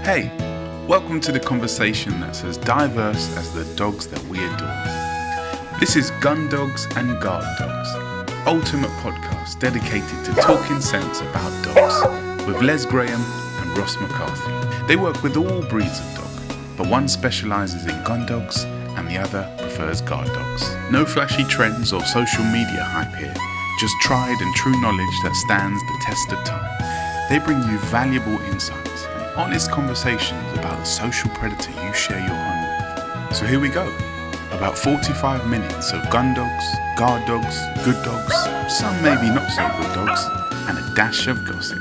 Hey, welcome to the conversation that's as diverse as the dogs that we adore. This is Gun Dogs and Guard Dogs, ultimate podcast dedicated to talking sense about dogs with Les Graham and Ross McCarthy. They work with all breeds of dog, but one specialises in gun dogs and the other prefers guard dogs. No flashy trends or social media hype here, just tried and true knowledge that stands the test of time. They bring you valuable insights and honest conversations about the social predator you share your home with. So here we go. About 45 minutes of gun dogs, guard dogs, good dogs, some maybe not so good dogs, and a dash of gossip.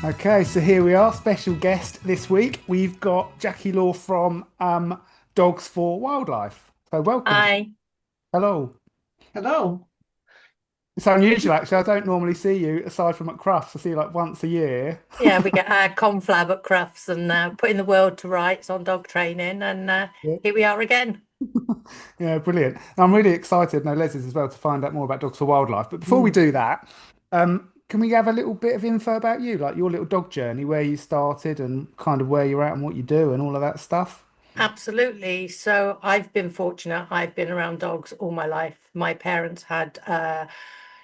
Okay, so here we are, special guest this week. We've got Jacquie Law from Dogs4Wildlife. So welcome. Hi. Hello. Hello. It's unusual, actually. I don't normally see you, aside from at Crufts. I see you like once a year. Yeah, we get our conflab at Crufts and putting the world to rights on dog training, and here we are again. Yeah, brilliant. I'm really excited, no, Les is as well, to find out more about Dogs4Wildlife. But before we do that, can we have a little bit of info about you, like your little dog journey, where you started and kind of where you're at and what you do and all of that stuff? Absolutely. So I've been fortunate. I've been around dogs all my life. My parents had a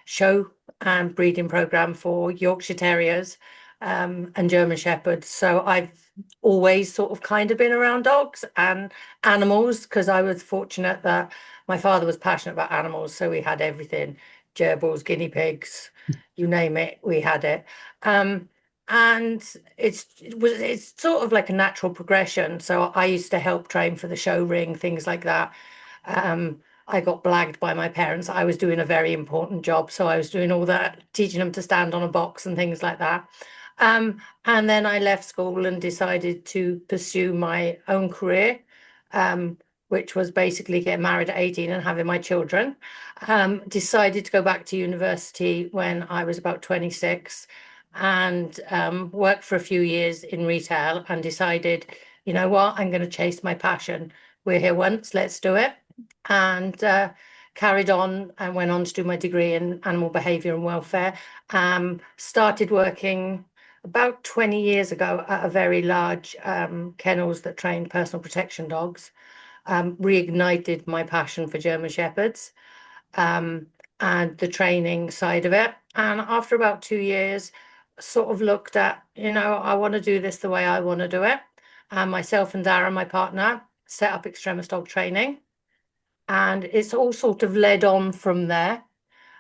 show and breeding program for Yorkshire Terriers and German Shepherds. So I've always sort of kind of been around dogs and animals, because I was fortunate that my father was passionate about animals. So we had everything, gerbils, guinea pigs, you name it, we had it. And it's sort of like a natural progression. So I used to help train for the show ring, things like that. I got blagged by my parents. I was doing a very important job, so I was doing all that, teaching them to stand on a box and things like that. And then I left school and decided to pursue my own career, which was basically getting married at 18 and having my children. Decided to go back to university when I was about 26 and worked for a few years in retail and decided, you know what, I'm going to chase my passion. We're here once, let's do it. And carried on and went on to do my degree in animal behaviour and welfare. Started working about 20 years ago at a very large kennels that trained personal protection dogs. Reignited my passion for German Shepherds and the training side of it. And after about 2 years, sort of looked at, I want to do this the way I want to do it. And myself and Darren, my partner, set up Extremus Dog Training. And it's all sort of led on from there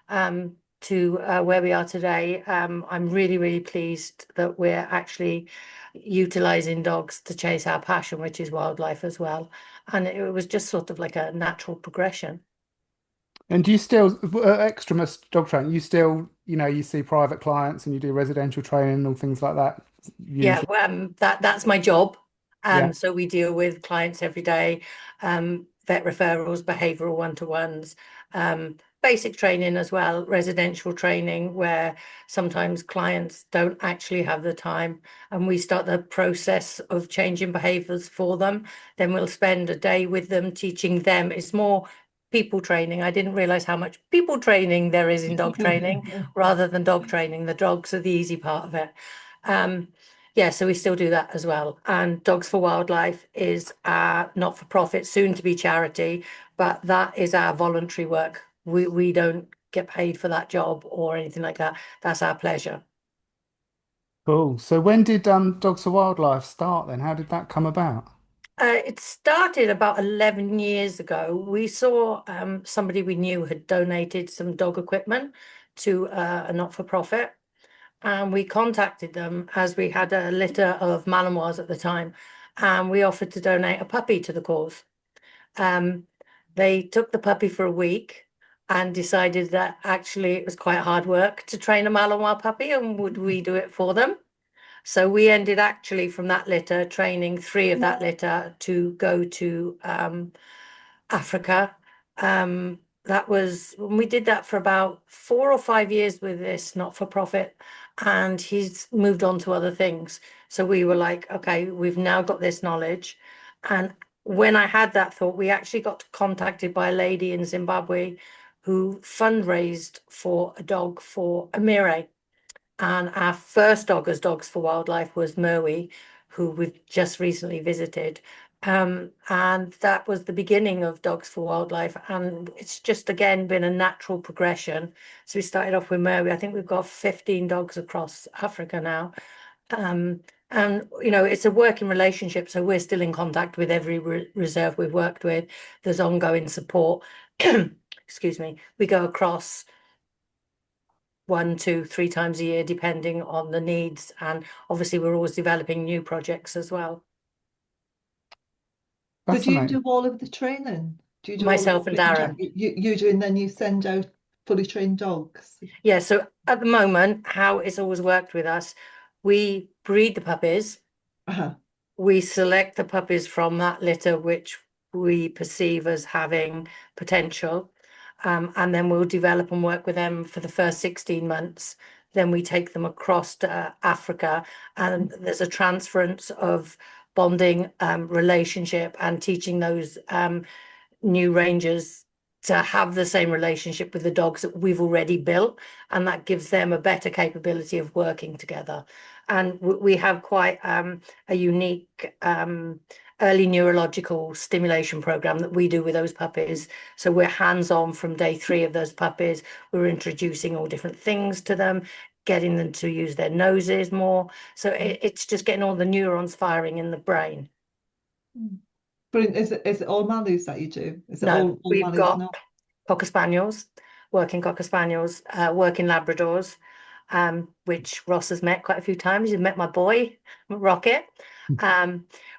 to where we are today. I'm really, really pleased that we're actually utilizing dogs to chase our passion, which is wildlife as well. And it was just sort of like a natural progression. And do you still, Extremus Dog Training, you still, you see private clients and you do residential training and things like that? Yeah, that's my job. Yeah. So we deal with clients every day, vet referrals, behavioural one-to-ones, basic training as well, residential training, where sometimes clients don't actually have the time and we start the process of changing behaviours for them. Then we'll spend a day with them, teaching them. It's more people training. I didn't realise how much people training there is in dog training rather than dog training. The dogs are the easy part of it. Yeah, so we still do that as well. And Dogs4Wildlife is our not-for-profit, soon-to-be charity, but that is our voluntary work. We don't get paid for that job or anything like that. That's our pleasure. Cool. So when did Dogs4Wildlife start then? How did that come about? It started about 11 years ago. We saw somebody we knew had donated some dog equipment to a not-for-profit. And we contacted them as we had a litter of Malinois at the time, and we offered to donate a puppy to the cause. They took the puppy for a week and decided that actually it was quite hard work to train a Malinois puppy, and would we do it for them? So we ended actually from that litter training 3 of that litter to go to Africa. We did that for about 4 or 5 years with this not-for-profit, and he's moved on to other things. So we were like, okay, we've now got this knowledge. And when I had that thought, we actually got contacted by a lady in Zimbabwe who fundraised for a dog for Amire. And our first dog as Dogs4Wildlife was Merwie, who we've just recently visited. And that was the beginning of Dogs4Wildlife. And it's just, again, been a natural progression. So we started off with Merwie. I think we've got 15 dogs across Africa now. And, you know, it's a working relationship. So we're still in contact with every reserve we've worked with. There's ongoing support. Excuse me. We go across 1, 2, 3 times a year, depending on the needs. And obviously, we're always developing new projects as well. So do you Fascinating. do all of the training? Do you do all of Myself and it, Darren. You do, and then you send out fully trained dogs? Yeah, so at the moment, how it's always worked with us, we breed the puppies, Uh-huh. we select the puppies from that litter which we perceive as having potential, and then we'll develop and work with them for the first 16 months. Then we take them across to Africa, and there's a transference of bonding, relationship, and teaching those new rangers to have the same relationship with the dogs that we've already built, and that gives them a better capability of working together. And we have quite a unique early neurological stimulation program that we do with those puppies. So we're hands-on from day 3 of those puppies. We're introducing all different things to them, getting them to use their noses more. So it's just getting all the neurons firing in the brain. But is it all Malus that you do? Is it No, all we've Malus? got No. Cocker Spaniels, working Labradors, which Ross has met quite a few times. He's met my boy, Rocket.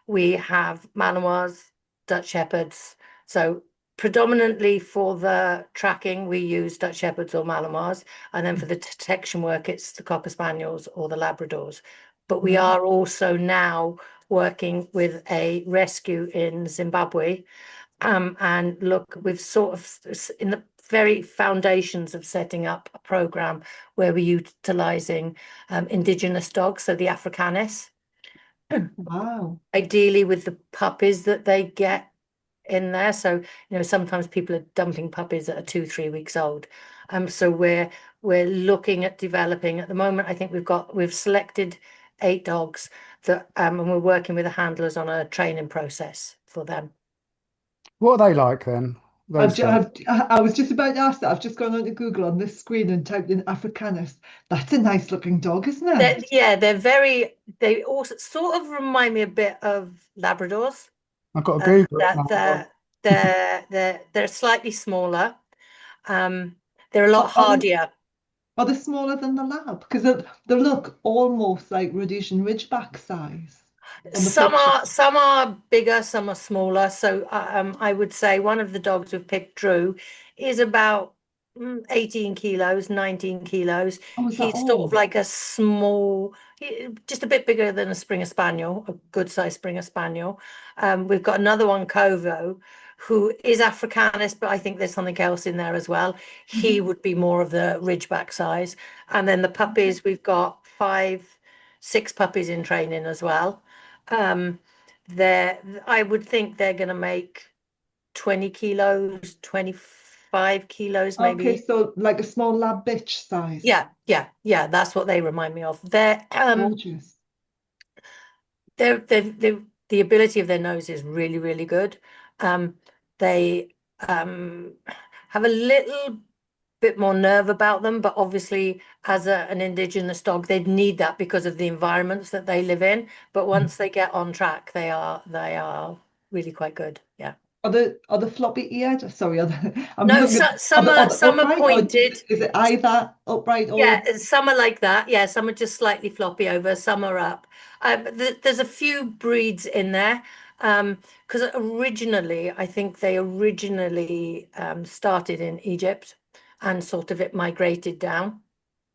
We have Malinois, Dutch Shepherds. So predominantly for the tracking, we use Dutch Shepherds or Malinois. And then for the detection work, it's the Cocker Spaniels or the Labradors. But we are also now working with a rescue in Zimbabwe. And look, we've sort of in the very foundations of setting up a program where we're utilizing indigenous dogs, so the Africanis, Wow. ideally with the puppies that they get in there. So, you know, sometimes people are dumping puppies that are 2, 3 weeks old. So we're looking at developing at the moment. I think we've selected 8 dogs that and we're working with the handlers on a training process for them. What are they like then? Those dogs? I was just about to ask that. I've just gone onto Google on this screen and typed in Africanus. That's a nice looking dog, isn't it? They also sort of remind me a bit of Labradors. I've got to Google it That now. they're slightly smaller. They're a lot Are, are they, hardier. are they smaller than the lab? Because they look almost like Rhodesian Ridgeback size on the picture. Some are bigger, some are smaller. So I would say one of the dogs we've picked, Drew, is about 18 kilos, 19 kilos. Oh, is that He's sort of all? like a small, just a bit bigger than a Springer Spaniel, a good sized Springer Spaniel. We've got another one, Kovo, who is Africanus, but I think there's something else in there as well. He would be more of the Ridgeback size. And then the puppies, we've got 5, 6 puppies in training as well. I would think they're going to make 20 kilos, 25 kilos, Okay, maybe. so like a small lab bitch size. Yeah. That's what they remind me of. Gorgeous. The ability of their nose is really, really good. They have a little bit more nerve about them, but obviously as an indigenous dog, they'd need that because of the environments that they live in. But once they get on track, they are really quite good. Yeah. Are the floppy eared? Sorry, I'm No, looking at some are they some are upright or pointed. is it either upright Yeah, or some are like that. Yeah, some are just slightly floppy over, some are up. There's a few breeds in there. Because originally, I think they originally started in Egypt and sort of it migrated down.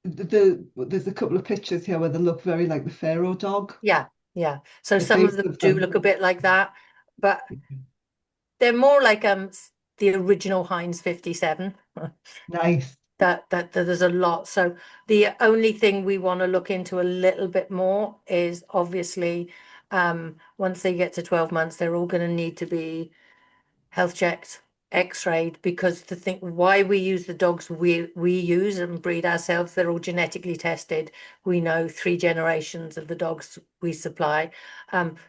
there's a couple of pictures here where they look very like the Pharaoh dog, Yeah. So the some of face them of do them. look a bit like that, but they're more like the original Heinz 57. Nice. That there's a lot. So the only thing we want to look into a little bit more is obviously once they get to 12 months, they're all going to need to be health checked x-rayed, because to think why we use the dogs we use and breed ourselves, they're all genetically tested. We know 3 generations of the dogs we supply.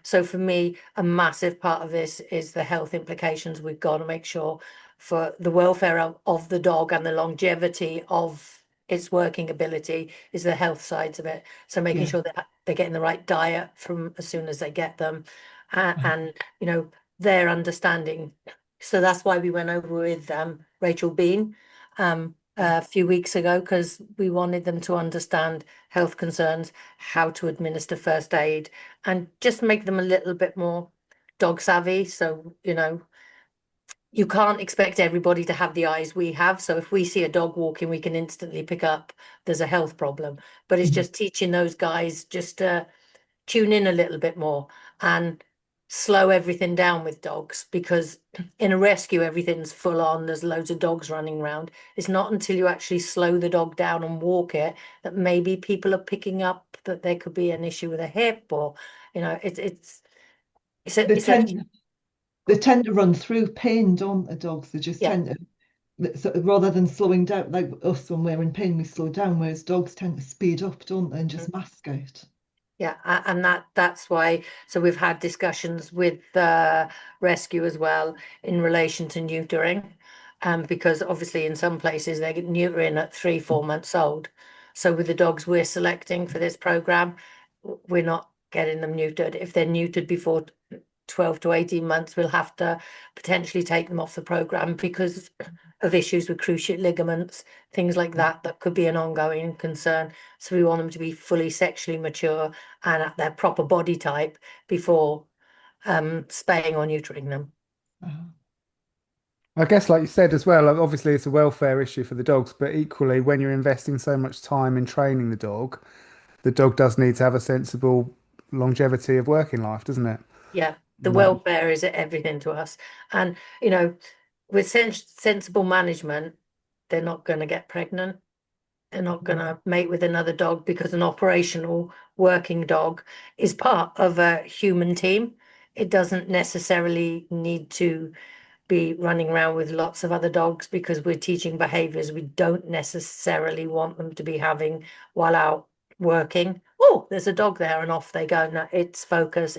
So for me, a massive part of this is the health implications. We've got to make sure for the welfare of the dog and the longevity of its working ability is the health sides of it. So making sure that they're getting the right diet from as soon as they get them, and you know, their understanding. So that's why we went over with Rachel Bean a few weeks ago, because we wanted them to understand health concerns, how to administer first aid, and just make them a little bit more dog savvy. So, you know, you can't expect everybody to have the eyes we have. So if we see a dog walking, we can instantly pick up there's a health problem. But it's just teaching those guys just to tune in a little bit more and slow everything down with dogs, because in a rescue everything's full on, there's loads of dogs running around. It's not until you actually slow the dog down and walk it that maybe people are picking up that there could be an issue with a hip, or you know, They tend to run through pain, don't the dogs? They just tend to, so rather than slowing down, like us when we're in pain, we slow down, whereas dogs tend to speed up, don't they, and just mask out. Yeah, and that's why. So we've had discussions with the rescue as well in relation to neutering, because obviously in some places they get neutering at 3-4 months old. So with the dogs we're selecting for this program, we're not getting them neutered. If they're neutered before 12 to 18 months, we'll have to potentially take them off the program because of issues with cruciate ligaments, things like that, that could be an ongoing concern. So we want them to be fully sexually mature and at their proper body type before spaying or neutering them. I guess, like you said as well, like, obviously it's a welfare issue for the dogs, but equally, when you're investing so much time in training the dog does need to have a sensible longevity of working life, doesn't it? Yeah, the No. welfare is everything to us. And, you know, with sensible management, they're not going to get pregnant. They're not going to mate with another dog, because an operational working dog is part of a human team. It doesn't necessarily need to be running around with lots of other dogs, because we're teaching behaviors we don't necessarily want them to be having while out working. Oh, there's a dog there, and off they go. No, it's focus,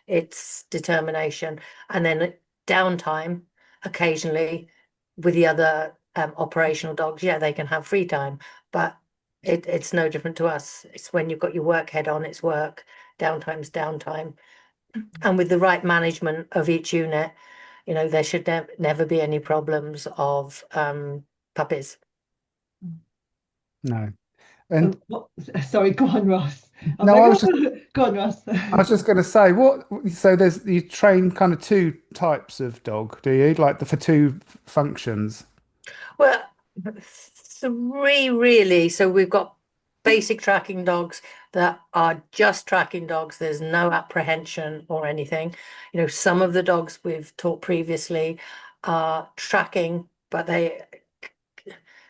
it's determination, and then downtime occasionally with the other operational dogs. Yeah, they can have free time, but it's no different to us. It's when you've got your work head on, it's work. Downtime's downtime, and with the right management of each unit, you know, there should never be any problems of puppies. No. And Sorry, go on, Ross. no, Go on, Ross. I was just going to say, so you train kind of 2 types of dog, do you? Like for 2 functions? Well, 3 really. So we've got basic tracking dogs that are just tracking dogs. There's no apprehension or anything. You know, some of the dogs we've taught previously are tracking, but they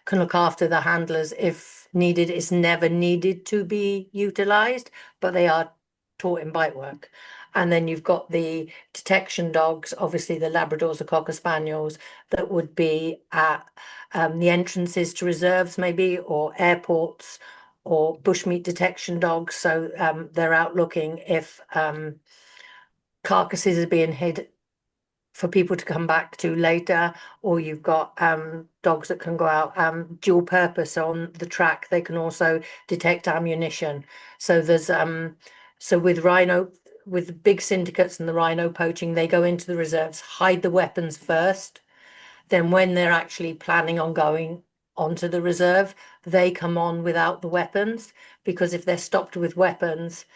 can look after the handlers if needed. It's never needed to be utilized, but they are taught in bite work. And then you've got the detection dogs, obviously the Labradors, the Cocker Spaniels, that would be at the entrances to reserves maybe, or airports, or bushmeat detection dogs. So they're out looking if carcasses are being hid for people to come back to later, or you've got dogs that can go out dual purpose on the track. They can also detect ammunition. So there's so with the big syndicates and the rhino poaching, they go into the reserves, hide the weapons first. Then when they're actually planning on going onto the reserve, they come on without the weapons, because if they're stopped with weapons,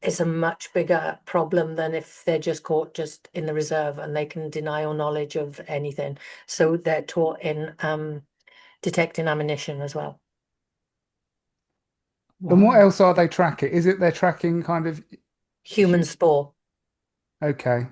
it's a much bigger problem than if they're just caught just in the reserve and they can deny all knowledge of anything. So they're taught in detecting ammunition as well. And what else are they tracking? Is it they're tracking kind of Human spore. Okay.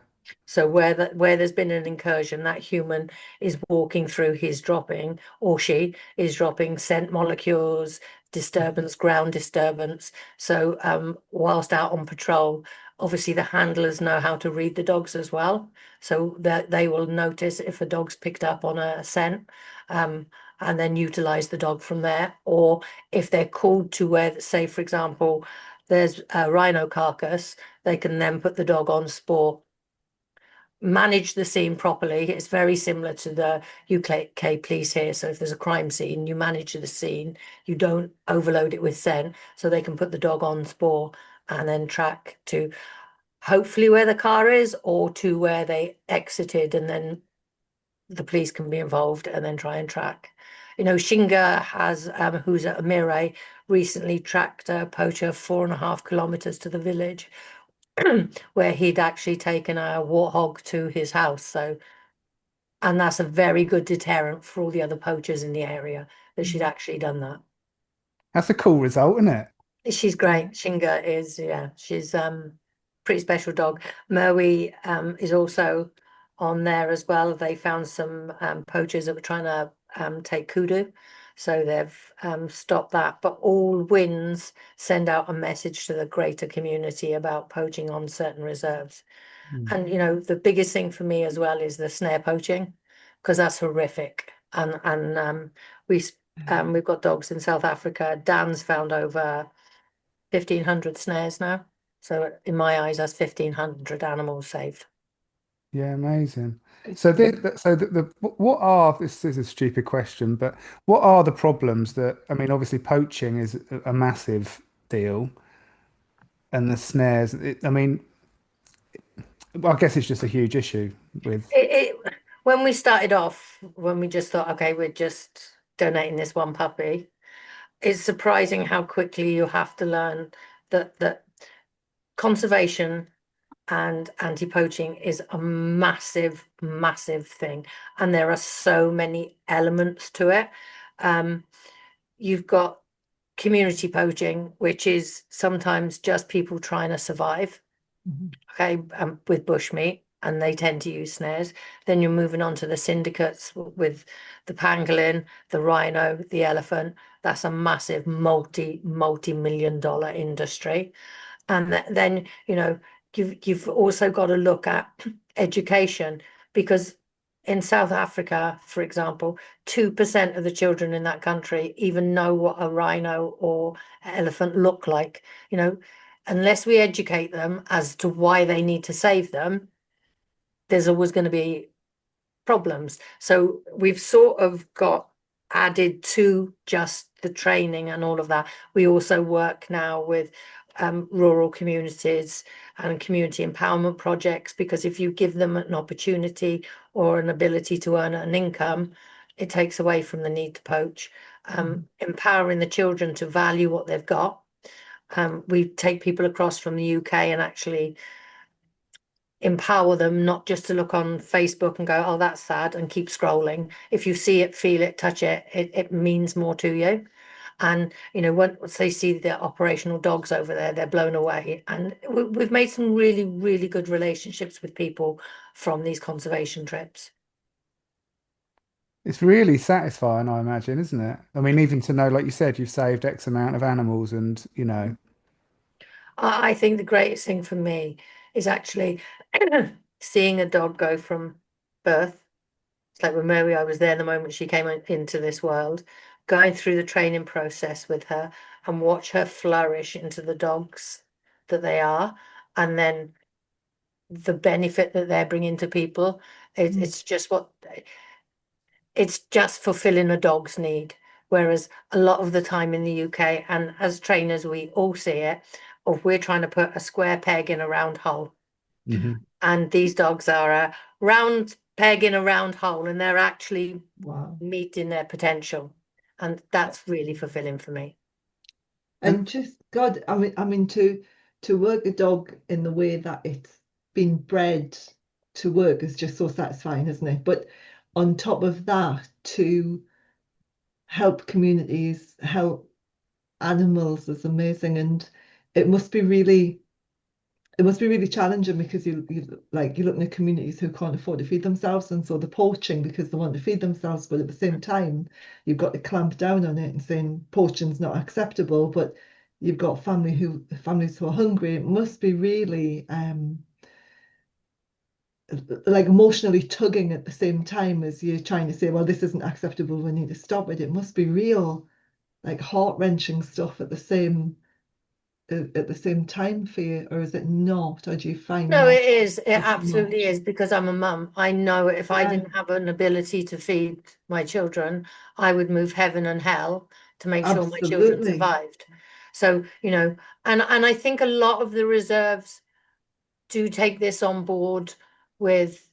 So where there's been an incursion, that human is walking through, he's dropping, or she is dropping scent molecules, disturbance, ground disturbance. So whilst out on patrol, Obviously, the handlers know how to read the dogs as well, so that they will notice if a dog's picked up on a scent, and then utilize the dog from there. Or if they're called to where, say, for example, there's a rhino carcass, they can then put the dog on spoor, manage the scene properly. It's very similar to the UK police here. So if there's a crime scene, you manage the scene, you don't overload it with scent, so they can put the dog on spoor and then track to hopefully where the car is or to where they exited, and then the police can be involved and then try and track. You know, Shinga has, who's at Amire, recently tracked a poacher 4.5 kilometers to the village where he'd actually taken a warthog to his house. So, and that's a very good deterrent for all the other poachers in the area that she'd actually done that. That's a cool result, isn't it? She's great. Shinga is, yeah, she's pretty special dog. Maui is also on there as well. They found some poachers that were trying to take kudu, so they've stopped that. But all wins send out a message to the greater community about poaching on certain reserves. And you know, the biggest thing for me as well is the snare poaching, because that's horrific. And we've got dogs in South Africa. Dan's found over 1,500 snares now. So in my eyes, that's 1,500 animals saved. Yeah, amazing. So what are, this is a stupid question, but what are the problems that, I mean, obviously poaching is a massive deal, and the snares, I mean, well, I guess it's just a huge issue with. When we started off, when we just thought, okay, we're just donating this one puppy, it's surprising how quickly you have to learn that conservation and anti-poaching is a massive, massive thing. And there are so many elements to it. You've got community poaching, which is sometimes just people trying to survive, okay, with bushmeat, and they tend to use snares. Then you're moving on to the syndicates with the pangolin, the rhino, the elephant. That's a massive multi-million-dollar industry. And then, you know, you've also got to look at education, because in South Africa, for example, 2% of the children in that country even know what a rhino or elephant look like. You know, unless we educate them as to why they need to save them, there's always going to be problems. So we've sort of got added to just the training and all of that. We also work now with rural communities and community empowerment projects, because if you give them an opportunity or an ability to earn an income, it takes away from the need to poach. Empowering the children to value what they've got. We take people across from the UK and actually empower them not just to look on Facebook and go, oh, that's sad, and keep scrolling. If you see it, feel it, touch it, it means more to you. And, you know, once they see the operational dogs over there, they're blown away. And we've made some really, really good relationships with people from these conservation trips. It's really satisfying, I imagine, isn't it? I mean, even to know, like you said, you've saved X amount of animals, and you know. I think the greatest thing for me is actually seeing a dog go from birth. It's like with Mary, I was there the moment she came into this world, going through the training process with her and watch her flourish into the dogs that they are, and then the benefit that they're bringing to people. It's just it's just fulfilling a dog's need. Whereas a lot of the time in the UK, and as trainers, we all see it, or we're trying to put a square peg in a round hole. And these dogs are a round peg in a round hole, and they're actually meeting their potential. And that's really fulfilling for me. And just God, I mean to work a dog in the way that it's been bred to work is just so satisfying, isn't it? But on top of that, to help communities, help animals is amazing. And it must be really challenging, because you're looking at communities who can't afford to feed themselves, and so they're poaching because they want to feed themselves, but at the same time you've got to clamp down on it and saying poaching's not acceptable. But you've got families who are hungry. It must be really like emotionally tugging at the same time as you're trying to say, well, this isn't acceptable, we need to stop it. It must be real, like heart-wrenching stuff at the same time for you, or is it not? Or do you find No, that it is. It it's absolutely much? is, because I'm a mum. I know if I Yeah, didn't have an ability to feed my children, I would move heaven and hell to make sure my children absolutely. survived. So, and I think a lot of the reserves do take this on board with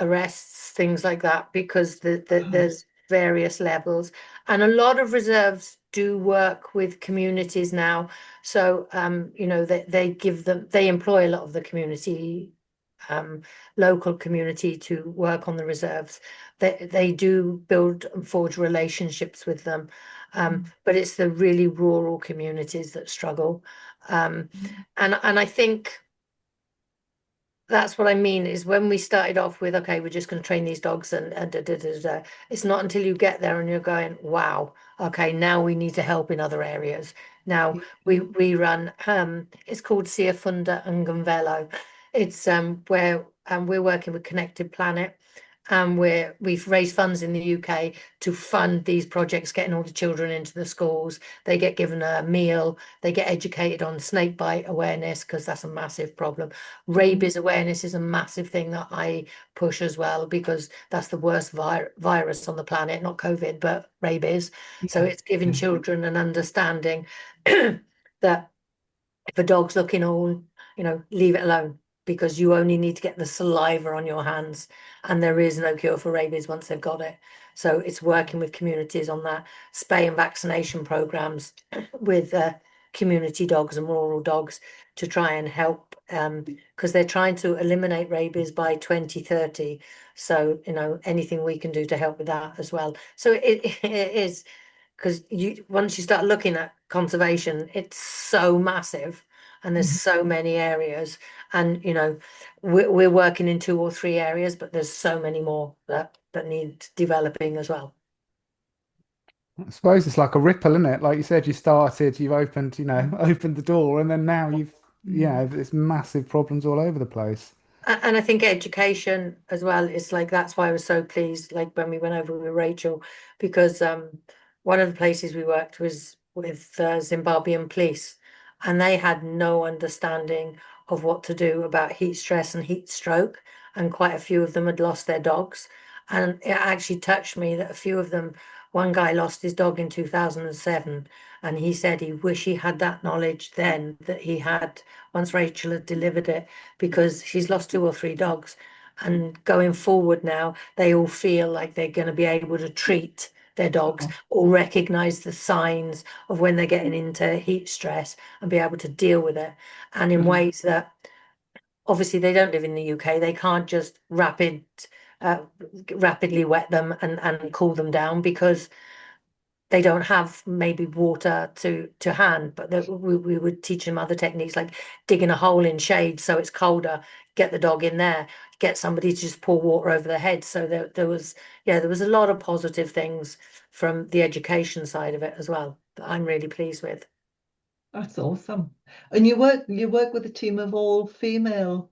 arrests, things like that, because there's various levels. And a lot of reserves do work with communities now. So, they employ a lot of the community, local community to work on the reserves. They do build and forge relationships with them. But it's the really rural communities that struggle. And I think that's what I mean is when we started off with, okay, we're just going to train these dogs and da, da, da, da. It's not until you get there and you're going, wow, okay, now we need to help in other areas. Now we run, it's called Sia Funda and Gunvelo. It's where we're working with Connected Planet, and we've raised funds in the UK to fund these projects, getting all the children into the schools. They get given a meal, they get educated on snake bite awareness, because that's a massive problem. Rabies awareness is a massive thing that I push as well, because that's the worst virus on the planet, not COVID, but rabies. So it's giving children an understanding that if a dog's looking all, leave it alone, because you only need to get the saliva on your hands, and there is no cure for rabies once they've got it. So it's working with communities on that, spay and vaccination programs with community dogs and rural dogs to try and help, because they're trying to eliminate rabies by 2030. So, anything we can do to help with that as well. So it is, because once you start looking at conservation, it's so massive and there's so many areas, and we're working in 2 or 3 areas, but there's so many more that need developing as well. I suppose it's like a ripple, isn't it? Like you said, you started, you've opened, opened the door, and then now there's massive problems all over the place. And I think education as well is like, that's why I was so pleased, like when we went over with Rachel, because one of the places we worked was with Zimbabwean police, and they had no understanding of what to do about heat stress and heat stroke, and quite a few of them had lost their dogs. And it actually touched me that a few of them, one guy lost his dog in 2007, and he said he wished he had that knowledge then that he had once Rachel had delivered it, because she's lost 2 or 3 dogs. And going forward now, they all feel like they're going to be able to treat their dogs or recognize the signs of when they're getting into heat stress and be able to deal with it. And in ways that obviously they don't live in the UK, they can't just rapidly wet them and cool them down, because they don't have maybe water to hand, but we would teach them other techniques, like digging a hole in shade so it's colder, get the dog in there, get somebody to just pour water over their head. So there was a lot of positive things from the education side of it as well that I'm really pleased with. That's awesome. And you work with a team of all female.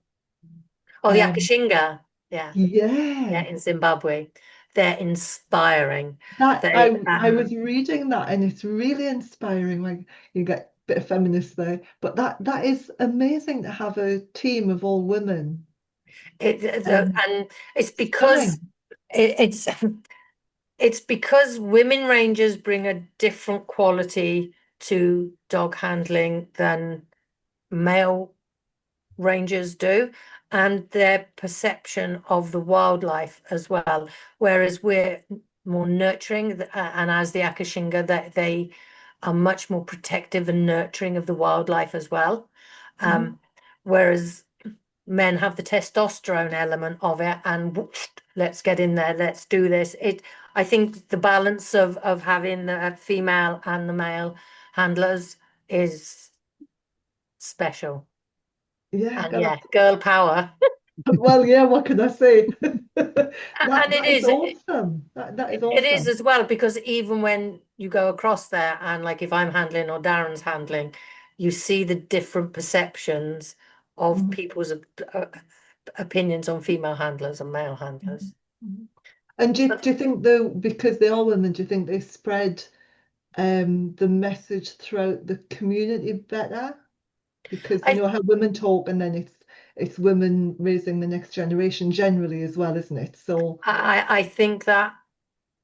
Oh, the Um, Akashinga, yeah, yeah. in Zimbabwe, they're inspiring. That They I was reading that and it's really inspiring. Like you get a bit of feminist there, but that is amazing to have a team of all women. and it's because Stunning. it's it's because women rangers bring a different quality to dog handling than male rangers do, and their perception of the wildlife as well. Whereas we're more nurturing, and as the Akashinga, that they are much more protective and nurturing of the wildlife as well. Whereas men have the testosterone element of it, and whoosh, let's get in there, let's do this. I think the balance of having the female and the male handlers is special. Yeah, And God, yeah, girl power. Well, yeah, what can I say? And That is awesome. That is it is awesome. as well, because even when you go across there and like if I'm handling or Darren's handling, you see the different perceptions of Mhm, people's opinions on female handlers and male handlers. mhm. And do you think though, because they are women, do you think they spread the message throughout the community better? Because you I know how women talk, and then it's women raising the next generation generally as well, isn't it? So I think that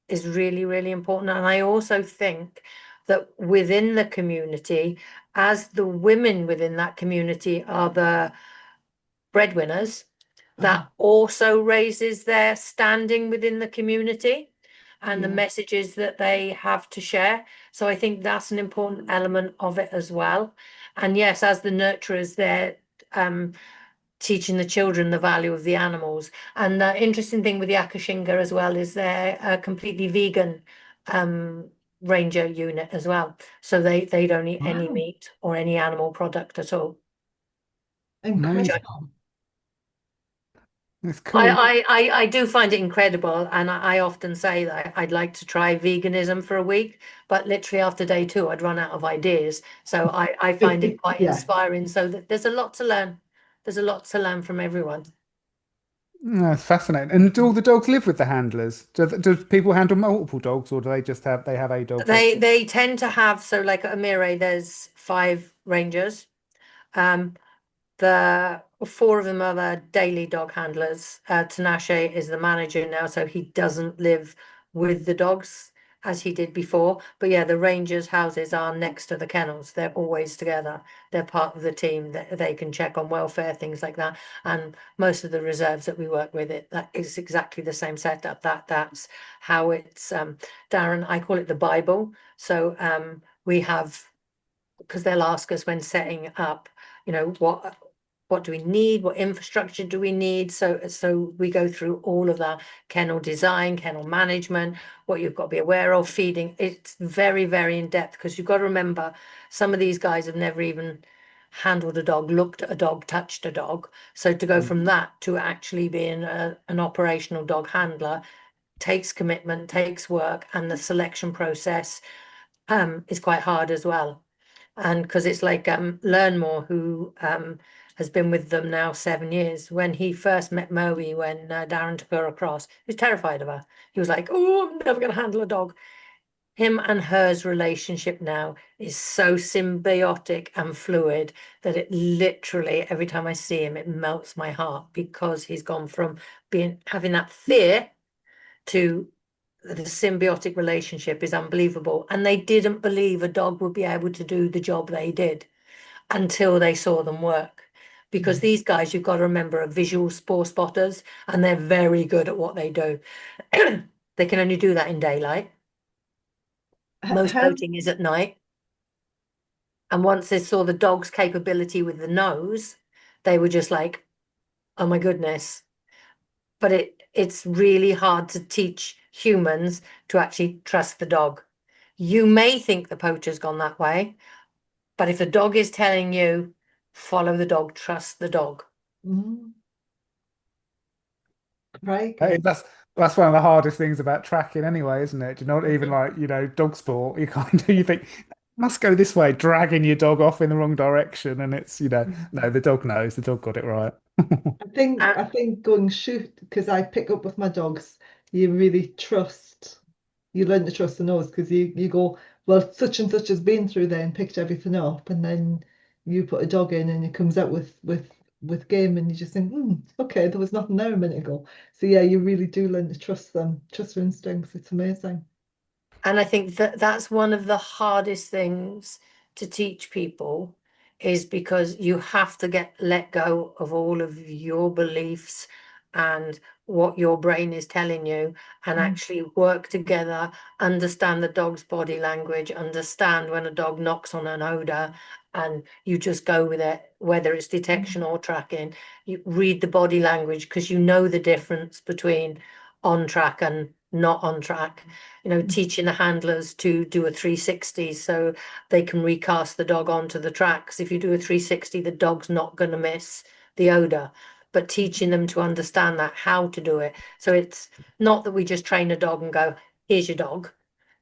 is really, really important. And I also think that within the community, as the women within that community are the breadwinners, uh, that also raises their standing within the community and the yeah. messages that they have to share. So I think that's an important element of it as well. And yes, as the nurturers, they're teaching the children the value of the animals. And the interesting thing with the Akashinga as well is they're a completely vegan ranger unit as well. So they don't eat any Wow, meat or any animal product at all. Which Amazing. incredible. It's cool. I do find it incredible, and I often say that I'd like to try veganism for a week, but literally after day two, I'd run out of ideas. So I find it quite Yeah. inspiring. So that there's a lot to learn. There's a lot to learn from everyone. That's fascinating. And do all the dogs live with the handlers? Do people handle multiple dogs, or do they just have a dog that? They tend to have, so like at Amire, there's 5 rangers. Um, the 4 of them are the daily dog handlers. Tinashe is the manager now, so he doesn't live with the dogs as he did before. But yeah, the rangers' houses are next to the kennels. They're always together. They're part of the team. That they can check on welfare, things like that. And most of the reserves that we work with, that is exactly the same setup. That's how it's Darren, I call it the Bible. So we have, because they'll ask us when setting up, what do we need? What infrastructure do we need? So we go through all of that: kennel design, kennel management, what you've got to be aware of, feeding. It's very, very in depth, because you've got to remember some of these guys have never even handled a dog, looked at a dog, touched a dog. So to go from that to actually being an operational dog handler takes commitment, takes work, and the selection process is quite hard as well. And because it's like Learn More, who has been with them now 7 years. When he first met Moe, when Darren took her across, he was terrified of her. He was like, "Oh, I'm never going to handle a dog." Him and her's relationship now is so symbiotic and fluid that it literally, every time I see him, it melts my heart, because he's gone from having that fear to the symbiotic relationship is unbelievable. And they didn't believe a dog would be able to do the job they did until they saw them work. Because these guys, you've got to remember, are visual spore spotters, and they're very good at what they do. They can only do that in daylight. Most How boating is at night. And once they saw the dog's capability with the nose, they were just like, oh my goodness. But it's really hard to teach humans to actually trust the dog. You may think the poacher's gone that way, but if the dog is telling you, follow the dog, trust the dog. mm, very Hey, good. that's one of the hardest things about tracking anyway, isn't it? You're not even Mhm. like, dog sport. You kind of you think must go this way, dragging your dog off in the wrong direction, and it's, no, the dog knows, the dog got it right. I think going shoot, because I pick up with my dogs, you really trust, you learn to trust the nose, because you go, well, such and such has been through there and picked everything up, and then you put a dog in and it comes out with game, and you just think, okay, there was nothing there a minute ago. So yeah, you really do learn to trust them, trust their instincts. It's amazing. And I think that that's one of the hardest things to teach people, is because you have to let go of all of your beliefs and what your brain is telling you, and Mm, actually work together, understand the dog's body language, understand when a dog knocks on an odor, and you just go with it, whether it's detection mm, or tracking. You read the body language, because you know the difference between on track and not on track. mm, Teaching the handlers to do a 360 so they can recast the dog onto the track. 'Cause if you do a 360, the dog's not going to miss the odor. but teaching them to understand that, how to do it. So it's not that we just train a dog and go, here's your dog.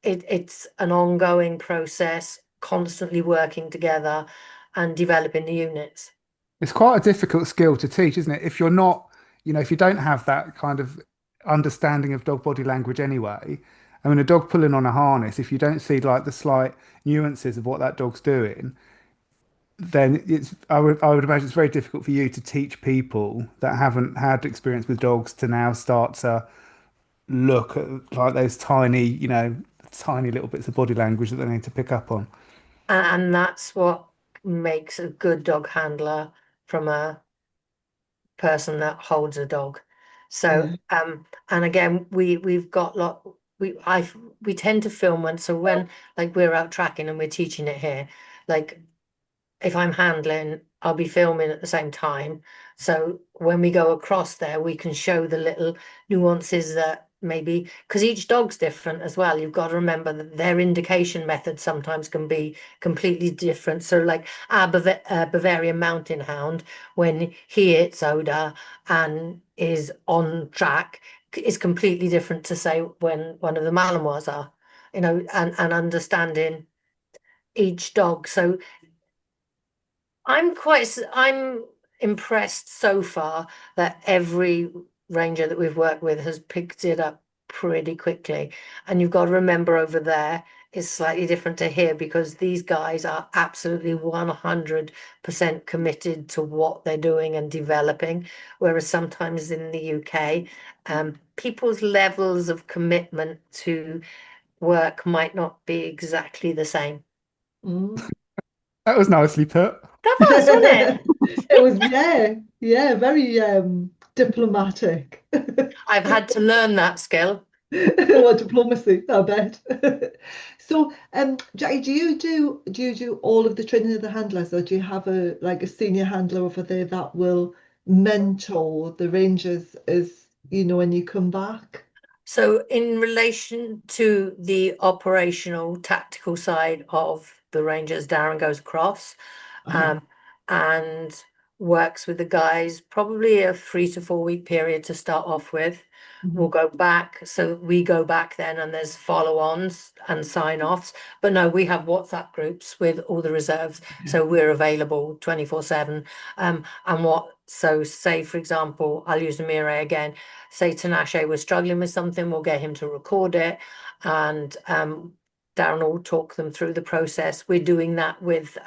It's an ongoing process, constantly working together and developing the units. It's quite a difficult skill to teach, isn't it? If you're not, if you don't have that kind of understanding of dog body language anyway, I mean, a dog pulling on a harness, if you don't see like the slight nuances of what that dog's doing, then I would imagine it's very difficult for you to teach people that haven't had experience with dogs to now start to look at like those tiny, tiny little bits of body language that they need to pick up on. And that's what makes a good dog handler from a person that holds a dog. So Yeah. and again we've got we tend to film when, so when like we're out tracking and we're teaching it here, like if I'm handling, I'll be filming at the same time. So when we go across there, we can show the little nuances that maybe, because each dog's different as well. You've got to remember that their indication method sometimes can be completely different. So like our Bavarian Mountain Hound, when he hits odor and is on track, is completely different to say when one of the Malinois are, and understanding each dog. So I'm impressed so far that every ranger that we've worked with has picked it up pretty quickly. And you've got to remember over there it's slightly different to here because these guys are absolutely 100% committed to what they're doing and developing. Whereas sometimes in the UK, people's levels of commitment to work might not be exactly the same. Mm. That was nicely put. That was, wasn't it? It was, yeah, very diplomatic. I've had to learn that skill. What diplomacy, I bet. So, Jackie, do you do all of the training of the handlers, or do you have a senior handler over there that will mentor the rangers as when you come back? So in relation to the operational tactical side of the Rangers, Darren goes across Uh-huh. um, and works with the guys, probably a 3 to 4 week period to start off with. We'll Mhm. go back. So we go back then and there's follow-ons and sign-offs. But no, we have WhatsApp groups with all the reserves. Yeah. So we're available 24/7. So say, for example, I'll use the Mire again. Say Tinashe was struggling with something, we'll get him to record it, and Darren will talk them through the process. We're doing that with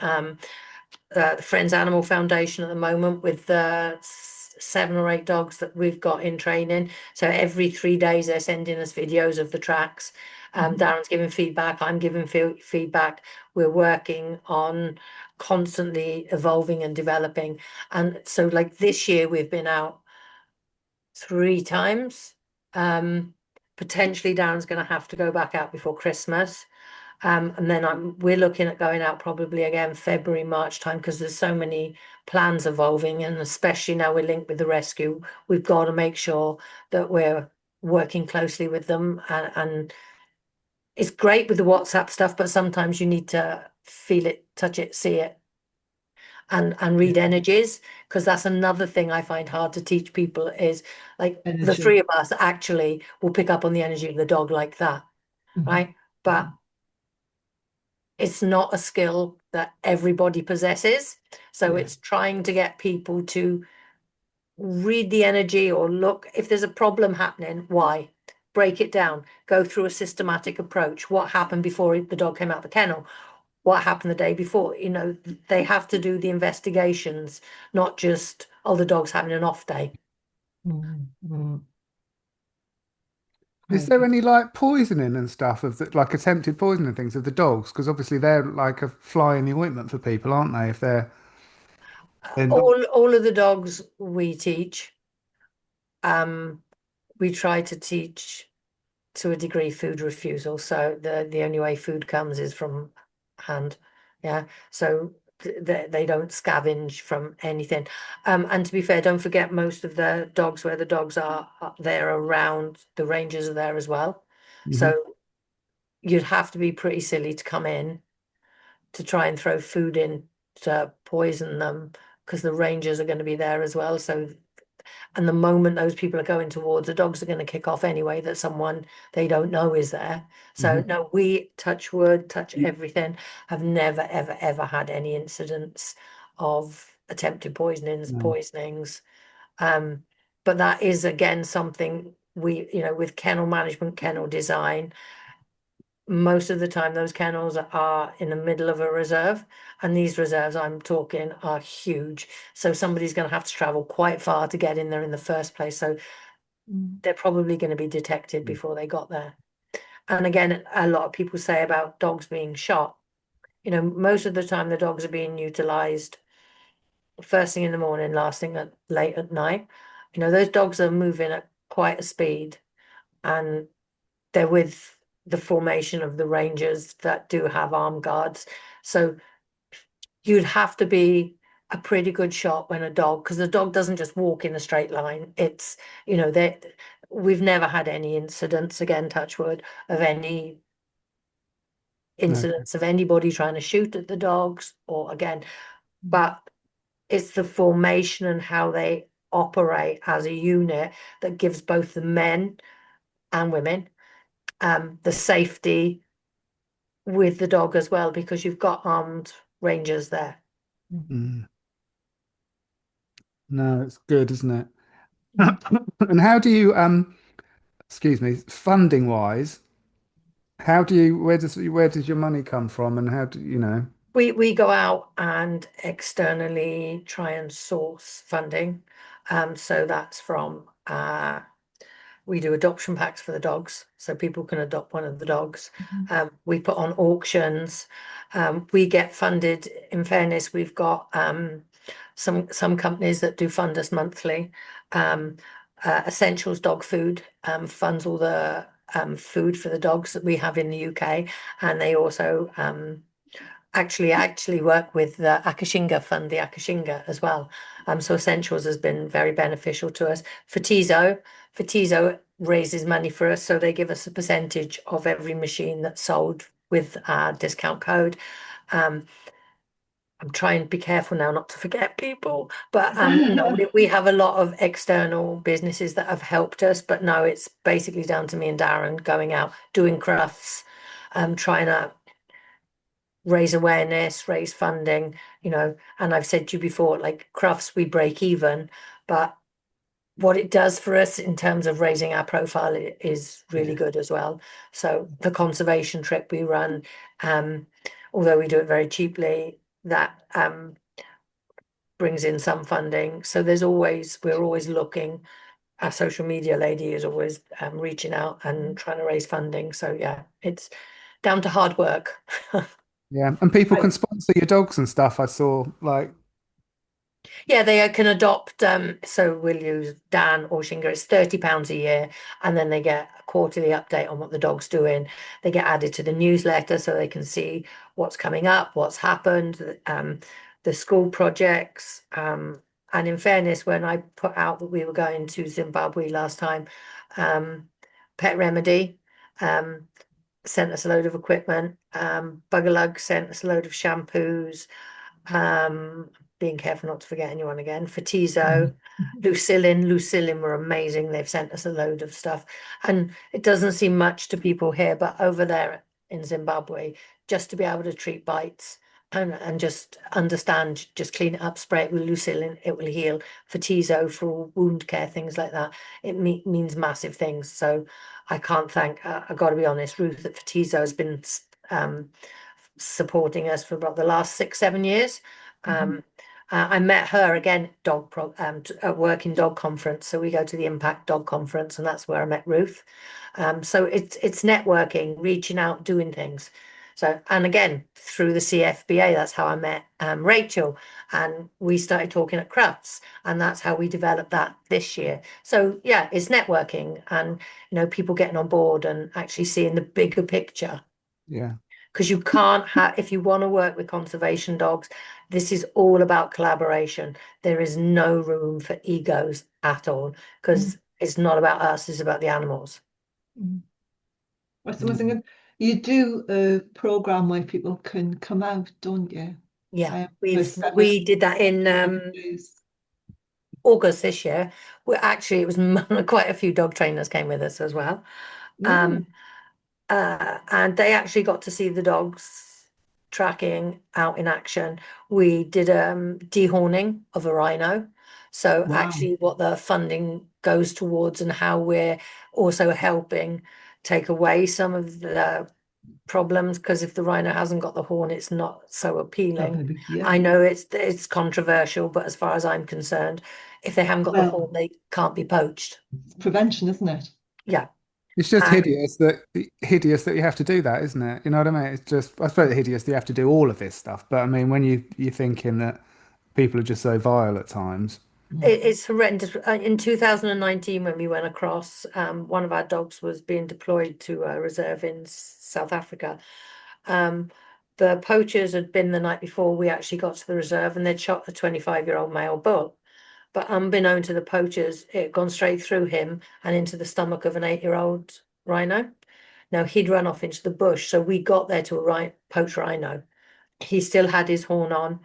the Friends Animal Foundation at the moment with the 7 or 8 dogs that we've got in training. So every 3 days they're sending us videos of the tracks. Mhm. Darren's giving feedback, I'm giving feedback. We're working on constantly evolving and developing. And so like this year we've been out 3 times. Potentially Darren's going to have to go back out before Christmas. And then we're looking at going out probably again February, March time because there's so many plans evolving, and especially now we're linked with the rescue, we've got to make sure that we're working closely with them. And it's great with the WhatsApp stuff, but sometimes you need to feel it, touch it, see it, and read Yeah. energies, because that's another thing I find hard to teach people is like the Energy. 3 of us actually will pick up on the energy of the dog like that, Mhm. right? But it's not a skill that everybody possesses. So Yeah. it's trying to get people to read the energy or look if there's a problem happening, why? Break it down, go through a systematic approach. What happened before the dog came out the kennel? What happened the day before? They have to do the investigations, not just, oh, the dog's having an off day. Mhm. Is Quite there good. any like poisoning and stuff of the, like attempted poisoning things of the dogs? Because obviously they're like a fly in the ointment for people, aren't they? If they're not. All of the dogs we teach, we try to teach to a degree food refusal. So the only way food comes is from hand. Yeah. So they don't scavenge from anything. And to be fair, don't forget most of the dogs where the dogs are there around, the rangers are there as well. Mhm. So you'd have to be pretty silly to come in to try and throw food in to poison them because the rangers are going to be there as well. So And the moment those people are going towards, the dogs are going to kick off anyway, that someone they don't know is there. So no, we touch wood, touch everything, have never, ever, ever had any incidents of attempted poisonings. But that is again something we, with kennel management, kennel design, most of the time those kennels are in the middle of a reserve, and these reserves I'm talking are huge. So somebody's going to have to travel quite far to get in there in the first place. So they're probably going to be detected before they got there. And again, a lot of people say about dogs being shot. Most of the time the dogs are being utilized first thing in the morning, last thing late at night. Those dogs are moving at quite a speed, and they're with the formation of the rangers that do have armed guards. So you'd have to be a pretty good shot when a dog, because the dog doesn't just walk in a straight line. It's, we've never had any incidents, again, touch wood, of any incidents of anybody trying to shoot at the dogs or again, but it's the formation and how they operate as a unit that gives both the men and women the safety with the dog as well, because you've got armed rangers there. No, it's good, isn't it? And how do you excuse me, funding wise, where does your money come from, and how do you know? We go out and externally try and source funding. So that's from we do adoption packs for the dogs, so people can adopt one of the dogs. We put on auctions. We get funded. In fairness, we've got some companies that do fund us monthly. Essentials Dog Food funds all the food for the dogs that we have in the UK, and they also actually work with the fund the Akashinga as well. So Essentials has been very beneficial to us. Fatizo raises money for us, so they give us a percentage of every machine that's sold with our discount code. I'm trying to be careful now not to forget people, but we have a lot of external businesses that have helped us, but no, it's basically down to me and Darren going out, doing crafts, trying to raise awareness, raise funding, and I've said to you before, like crafts, we break even, but what it does for us in terms of raising our profile is really good as well. So the conservation trip we run, although we do it very cheaply, that brings in some funding. So we're always looking. Our social media lady is always reaching out and trying to raise funding. So yeah, it's down to hard work. Yeah, and people can sponsor your dogs and stuff. I saw Yeah, they can adopt. So we'll use Dan or Shinga. It's £30 a year, and then they get a quarterly update on what the dog's doing. They get added to the newsletter so they can see what's coming up, what's happened, the school projects. And in fairness, when I put out that we were going to Zimbabwe last time, Pet Remedy sent us a load of equipment. Bugalug sent us a load of shampoos. Being careful not to forget anyone again. Fatizo, Lucillin were amazing. They've sent us a load of stuff, and it doesn't seem much to people here, but over there in Zimbabwe, just to be able to treat bites and just understand, just clean it up, spray it with Lucillin, it will heal. Fatizo for wound care, things like that. It means massive things. So I can't thank. I got to be honest, Ruth at Fatizo has been supporting us for about the last 6-7 years. I met her again at Working Dog Conference. So we go to the Impact Dog Conference, and that's where I met Ruth. So it's networking, reaching out, doing things. So, and again, through the CFBA, that's how I met Rachel, and we started talking at crafts, and that's how we developed that this year. So yeah, it's networking and people getting on board and actually seeing the bigger picture. yeah. Because you can't have, if you want to work with conservation dogs, this is all about collaboration. There is no room for egos at all, because it's not about us, it's about the animals. I suppose you do a program where people can come out, don't you? Yeah, we did that in August this year, it was quite a few dog trainers came with us as well. Mm. And they actually got to see the dogs tracking out in action. We did dehorning of a rhino. So Wow. actually what the funding goes towards and how we're also helping take away some of the problems, because if the rhino hasn't got the horn, it's not so Not appealing. gonna be, yeah. I know it's controversial, but as far as I'm concerned, if they haven't got the horn, Well, they can't be poached. it's prevention, isn't it? Yeah. It's just And hideous that you have to do that, isn't it? You know what I mean? It's just, I suppose, hideous that you have to do all of this stuff. But I mean, when you're thinking that people are just so vile at times. Mm. it's horrendous. In 2019, when we went across, one of our dogs was being deployed to a reserve in South Africa. The poachers had been the night before we actually got to the reserve, and they'd shot a 25-year-old male bull. But unbeknown to the poachers, it had gone straight through him and into the stomach of an 8-year-old rhino. Now he'd run off into the bush, so we got there to a poached rhino. He still had his horn on.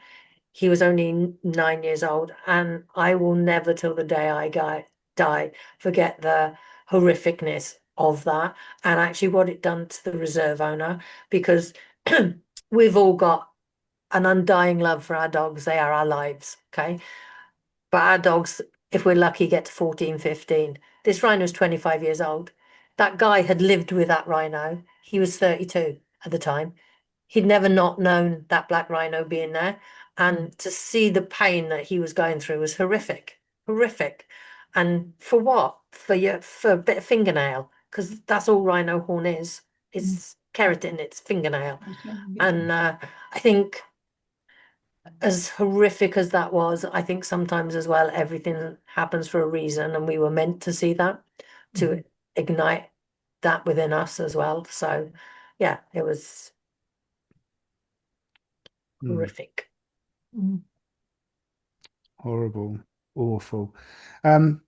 He was only 9 years old, and I will never, till the day I die, forget the horrificness of that, and actually what it done to the reserve owner, because we've all got an undying love for our dogs. They are our lives, okay? But our dogs, if we're lucky, get to 14, 15. This rhino's 25 years old. That guy had lived with that rhino. He was 32 at the time. He'd never not known that black rhino being there. And to see the pain that he was going through was horrific, horrific. And for what? For a bit of fingernail, because that's all rhino horn is. Mm. It's keratin, it's fingernail. Okay, yeah. And I think as horrific as that was, I think sometimes as well, everything happens for a reason, and we were meant to see that, to Mhm. ignite that within us as well. So yeah, it was Mm, horrific. Mm. horrible, awful. Um,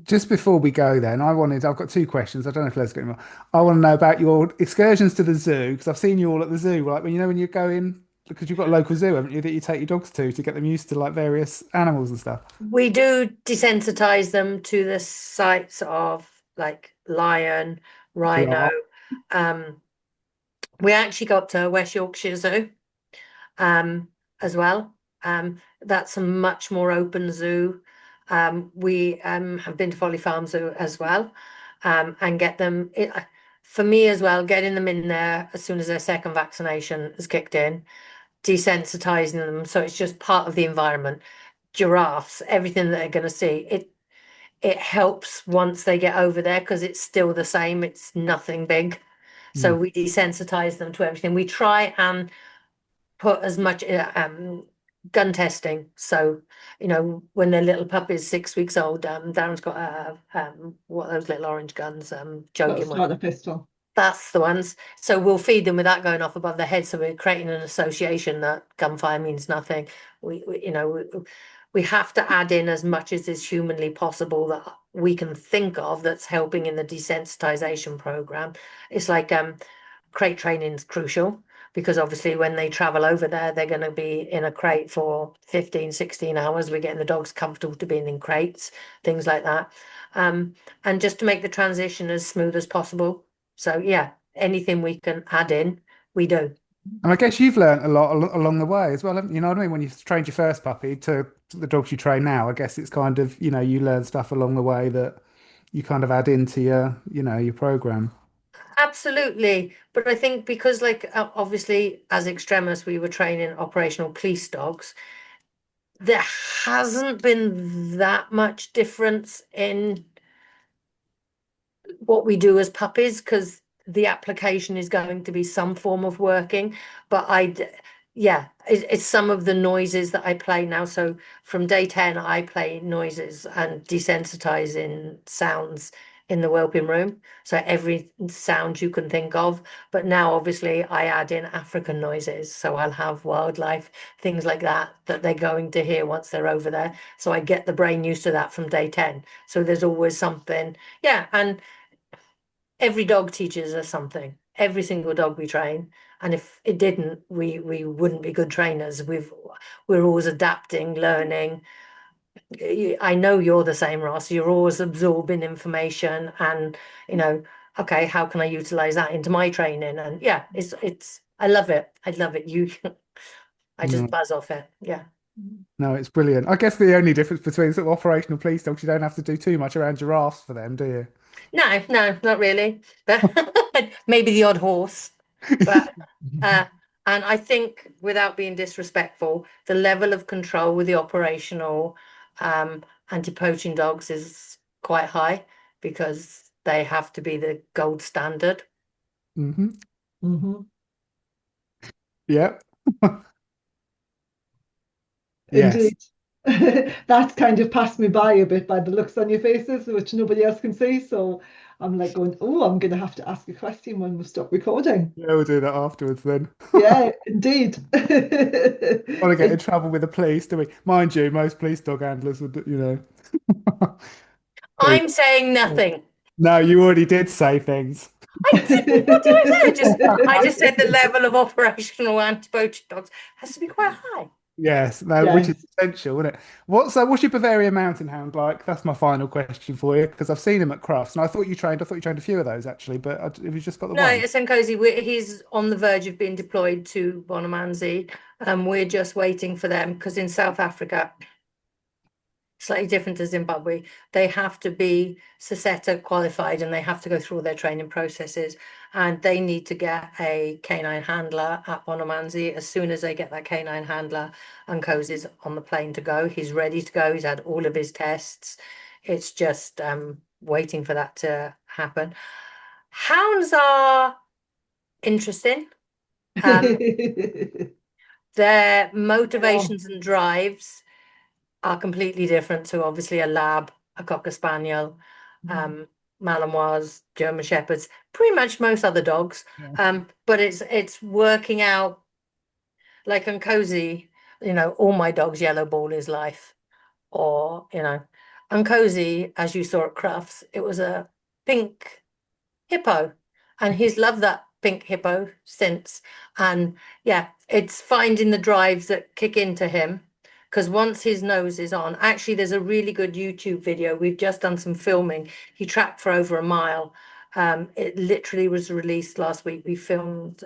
just before we go, then I've got two questions. I don't know if Les got any more. I want to know about your excursions to the zoo because I've seen you all at the zoo. Like when you're going, because you've got a local zoo, haven't you, that you take your dogs to get them used to like various animals and stuff. We do desensitize them to the sights of like lion, rhino. Giraffe. Um, we actually got to West Yorkshire Zoo as well. That's a much more open zoo. We have been to Folly Farm Zoo as well, and get them for me as well, getting them in there as soon as their second vaccination has kicked in, desensitizing them so it's just part of the environment. Giraffes, everything that they're going to see, it helps once they get over there because it's still the same, it's nothing big. So Mm. we desensitize them to everything. We try and put as much gun testing. So, when their little puppy's 6 weeks old, Darren's got what are those little orange guns, Got to joking one. start a pistol. That's the ones. So we'll feed them with that going off above their head. So we're creating an association that gunfire means nothing. We have to add in as much as is humanly possible that we can think of that's helping in the desensitization program. It's like crate training is crucial because obviously when they travel over there, they're going to be in a crate for 15, 16 hours. We're getting the dogs comfortable to being in crates, things like that. And just to make the transition as smooth as possible. So yeah, anything we can add in, we do. And I guess you've learned a lot along the way as well, haven't you? You know what I mean? When you trained your first puppy to the dogs you train now, I guess it's kind of, you learn stuff along the way that you kind of add into your program. Absolutely. But I think because like obviously as Extremus, we were training operational police dogs, there hasn't been that much difference in what we do as puppies because the application is going to be some form of working. But yeah, it's some of the noises that I play now. So from day 10, I play noises and desensitizing sounds in the whelping room. So every sound you can think of. But now, obviously, I add in African noises. So I'll have wildlife, things like that, that they're going to hear once they're over there. So I get the brain used to that from day 10. So there's always something. Yeah. And every dog teaches us something. Every single dog we train, and if it didn't, we wouldn't be good trainers. We're always adapting, learning, I know you're the same, Ross. You're always absorbing information and, you know, okay, how can I utilize that into my training? And yeah, it's I love it. I love it. You I No, just buzz off it. Yeah. no, it's brilliant. I guess the only difference between sort of operational police dogs, you don't have to do too much around giraffes for them, do No, no, not really. But maybe the odd horse. But you? uh and I think without being disrespectful, the level of control with the operational anti-poaching dogs is quite high because they have to be the gold standard. Hmm. Hmm. Yep. Yes. Indeed. That's kind of passed me by a bit by the looks on your faces, which nobody else can see. So I'm like going, oh, I'm going to have to ask a question when we stop recording. Yeah, we'll do that afterwards then. Yeah, indeed. Want to get in trouble with the police, do we? Mind you, most police dog handlers would, There I'm saying you nothing. No, you already did say things. I didn't. What did I say? I just said the level of operational anti-poaching dogs has to be quite high. Yes, no, which is Yes. essential, isn't it? What's your Bavarian Mountain Hound like? That's my final question for you because I've seen him at Crufts, and I thought you trained a few of those actually, but have you just got the No, one? it's Nkosi. He's on the verge of being deployed to Bonamandzi. We're just waiting for them because in South Africa, slightly different to Zimbabwe, they have to be SESETA qualified and they have to go through all their training processes. And they need to get a canine handler at Bonamandzi. As soon as they get that canine handler, Nkosi's on the plane to go. He's ready to go. He's had all of his tests. It's just waiting for that to happen. Hounds are interesting. Um, their Oh. motivations and drives are completely different to obviously a lab, a cocker spaniel, um, Malinois, German shepherds, pretty much most other dogs. Yeah. But it's working out like on Cozy, all my dogs yellow ball is life. Or, on Cozy, as you saw at Crufts, it was a pink hippo. And he's loved that pink hippo since. And yeah, it's finding the drives that kick into him. Because once his nose is on, actually, there's a really good YouTube video. We've just done some filming. He tracked for over a mile. It literally was released last week. We filmed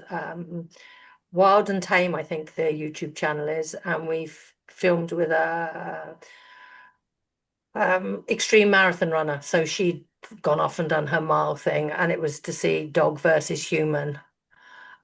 Wild and Tame, I think their YouTube channel is, and we've filmed with a extreme marathon runner. So she'd gone off and done her mile thing, and it was to see dog versus human.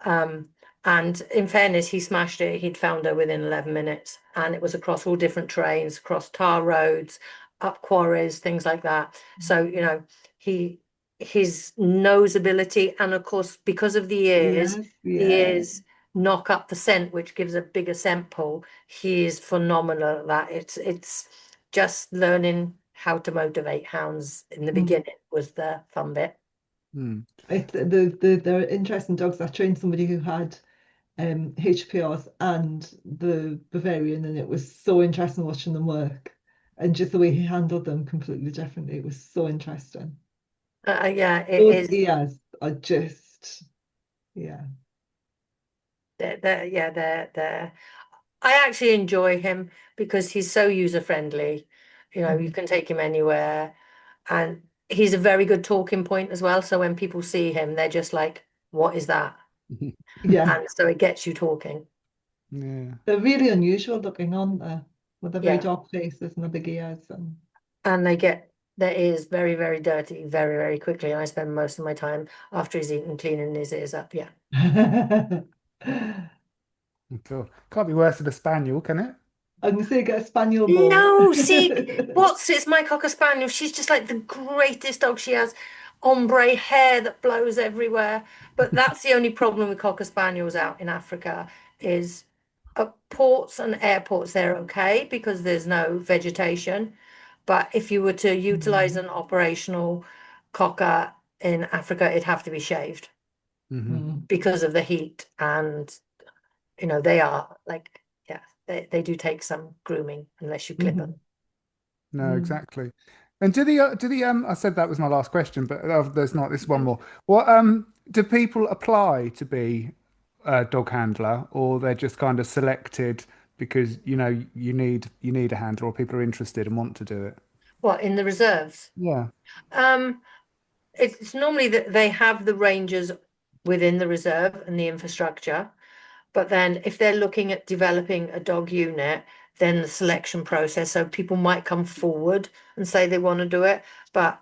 Um, and in fairness, he smashed it. He'd found her within 11 minutes, and it was across all different terrains, across tar roads, up quarries, things like that. So, he his nose ability, and of course, because of Yes, the yeah. ears knock up the scent, which gives a bigger scent pull. He is phenomenal at that. It's just learning how to motivate hounds in the Mm. beginning was the fun bit. Hmm. They're interesting dogs. I trained somebody who had HPRs and the Bavarian, and it was so interesting watching them work. And just the way he handled them completely differently. It was so interesting. Yeah, it Those is. ears are just, yeah. They're. I actually enjoy him because he's so user friendly. You Mhm. can take him anywhere, and he's a very good talking point as well. So when people see him, they're just like, "What is that?" Yeah, And so it gets you talking. Yeah. they're really unusual looking, aren't they? With their very Yeah, dark faces and the big ears. And and they get their ears very, very dirty very, very quickly. And I spend most of my time after he's eaten cleaning his ears up. Yeah. Cool. Can't be worse than a spaniel, can it? I'm gonna say get a spaniel ball. No, see, it's my Cocker Spaniel. She's just like the greatest dog. She has ombre hair that blows everywhere. But that's the only problem with Cocker Spaniels out in Africa is at ports and airports, they're okay because there's no vegetation. But if you were to utilize Mm. an operational Cocker in Africa, it'd have to be shaved Hmm. Mm. because of the heat. And, they are like, yeah, they do take some grooming unless you clip them. Mhm. No, Mm. exactly. And I said that was my last question, but there's not this one Yes. more. What do people apply to be a dog handler, or they're just kind of selected because you need a handler, or people are interested and want to do it? What, in the reserves? Yeah. It's normally that they have the rangers within the reserve and the infrastructure, but then if they're looking at developing a dog unit, then the selection process. So people might come forward and say they want to do it, but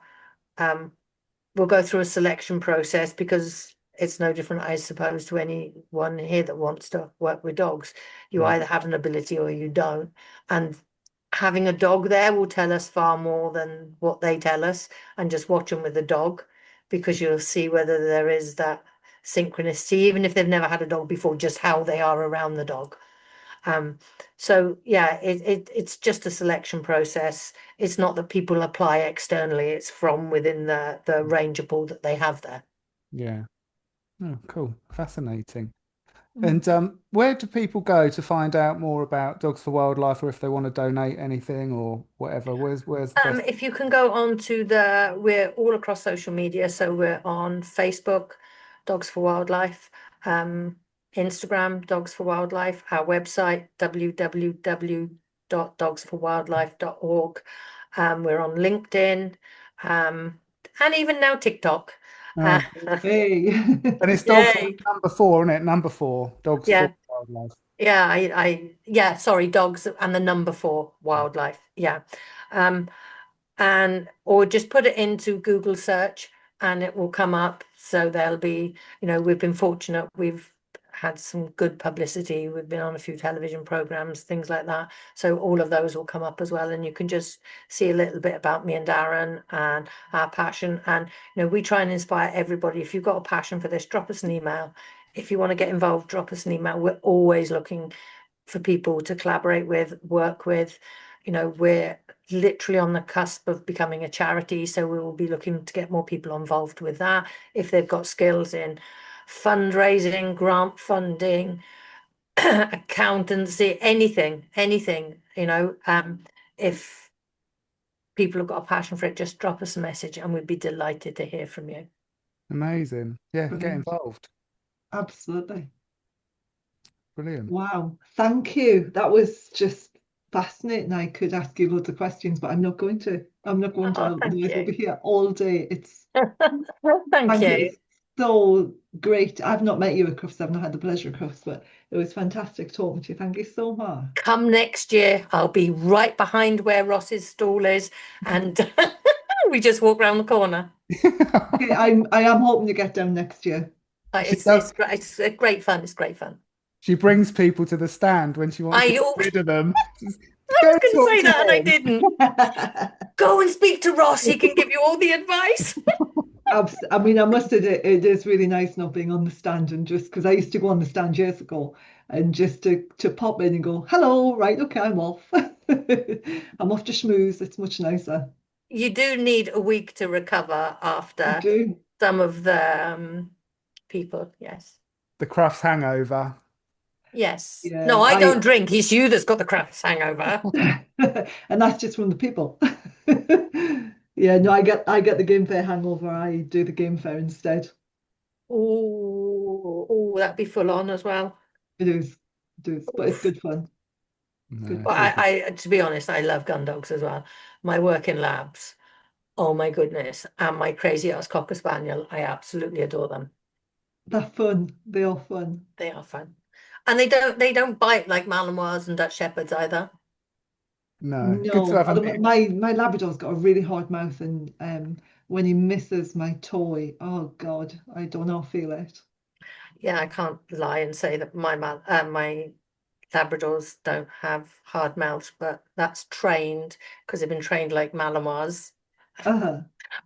we'll go through a selection process, because it's no different, I suppose, to anyone here that wants to work with dogs. You either have an ability or you don't. And having a dog there will tell us far more than what they tell us, and just watch them with the dog, because you'll see whether there is that synchronicity, even if they've never had a dog before, just how they are around the dog. So yeah, it's just a selection process. It's not that people apply externally, it's from within the ranger pool that they have there. Yeah. Oh, cool. Fascinating. And where do people go to find out more about Dogs for Wildlife, or if they want to donate anything or whatever? Where's the best? If you can go on to we're all across social media, so we're on Facebook, Dogs for Wildlife, Instagram, Dogs for Wildlife, our website, www.dogsforwildlife.org. We're on LinkedIn, and even now TikTok. Oh, Hey. and it's Dogs Yay. number 4, isn't it? Number 4, Dogs Yeah. for Wildlife. Yeah, sorry, dogs and the number 4 wildlife. Yeah. Or just put it into Google search and it will come up. So there'll be, we've been fortunate. We've had some good publicity. We've been on a few television programs, things like that. So all of those will come up as well. And you can just see a little bit about me and Darren and our passion. And, we try and inspire everybody. If you've got a passion for this, drop us an email. If you want to get involved, drop us an email. We're always looking for people to collaborate with, work with. We're literally on the cusp of becoming a charity, so we will be looking to get more people involved with that if they've got skills in fundraising, grant funding, accountancy, anything. If people have got a passion for it, just drop us a message and we'd be delighted to hear from you. Amazing. Yeah, get Brilliant. involved. Absolutely. Brilliant. Wow. Thank you. That was just fascinating. I could ask you loads of questions, but I'm not going to. Thank Otherwise you. we'll be here all day. Thank you. It's so great. I've not met you, of course. I've not had the pleasure, of course, but it was fantastic talking to you. Thank you so much. Come next year, I'll be right behind where Ross's stall is, and we just walk around the corner. Okay, I am hoping to get down next year. It's great fun. It's great fun. She brings people to the stand when she wants to get rid of them. I was going to say that and I didn't. Go and speak to Ross. He can give you all the advice. I mean, I must admit, it is really nice not being on the stand, and just because I used to go on the stand years ago, and just to pop in and go, hello, right, okay, I'm off. I'm off to schmooze. It's much nicer. You do need a week to recover after some of the people, yes. The Crufts hangover. Yes. Yeah, no, I don't drink. It's you that's got the Crufts hangover. And that's just from the people. Yeah, no, I get the game fair hangover. I do the game fair instead. Oh, that'd be full on as well. It is, but it's good fun. No. But I to be honest, I love gun dogs as well. My work in labs, oh my goodness, and my crazy ass Cocker Spaniel, I absolutely adore them. They're fun. They are fun. They are fun, and they don't bite like Malinois and Dutch Shepherds either. No. Good to have a mix. My Labrador's got a really hard mouth, and when he misses my toy, oh God, I don't know, feel it. Yeah, I can't lie and say that my Labradors don't have hard mouths, but that's trained because they've been trained like Malinois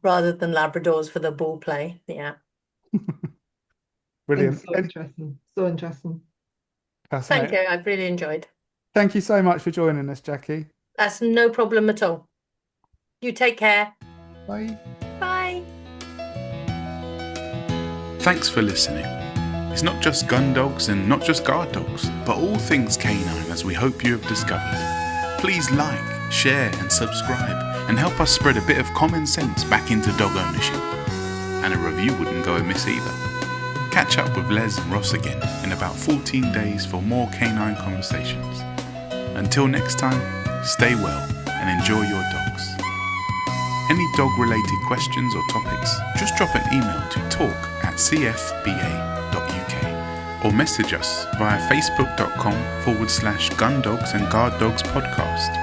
rather than Labradors for the ball play. Yeah. Brilliant. So interesting. So interesting. Thank you. I've really enjoyed. Thank you so much for joining us, Jackie. That's no problem at all. You take care. Bye. Bye. Thanks for listening. It's not just gun dogs and not just guard dogs, but all things canine, as we hope you have discovered. Please like, share and subscribe and help us spread a bit of common sense back into dog ownership. And a review wouldn't go amiss either. Catch up with Les and Ross again in about 14 days for more canine conversations. Until next time, stay well and enjoy your dogs. Any dog-related questions or topics, just drop an email to talk@cfba.uk or message us via facebook.com/Gundogs and Guard Dogs podcast.